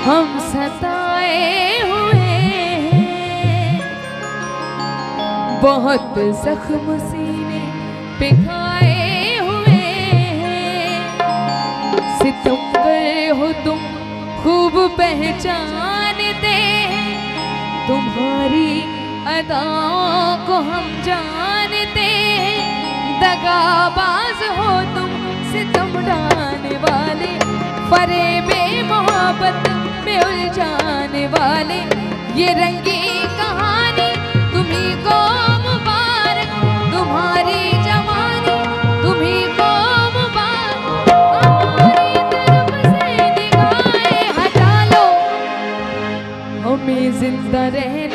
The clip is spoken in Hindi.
हम सताए हुए हैं, बहुत जख्म सीने पे खाए हुए हैं। सितमगर हो तुम खूब पहचानते हैं, तुम्हारी अदाओं को हम जानते हैं। दगाबाज हो तुम सितम ढाने वाले, फरेबे मोहब्बत में उलझाने वाले। ये रंगी कहानी तुम्ही को मुबारक, तुम्हारी जवानी तुम्ही को मुबारक। हमारी तरफ से निगाहें हटा लो, हमें जिंदा रहने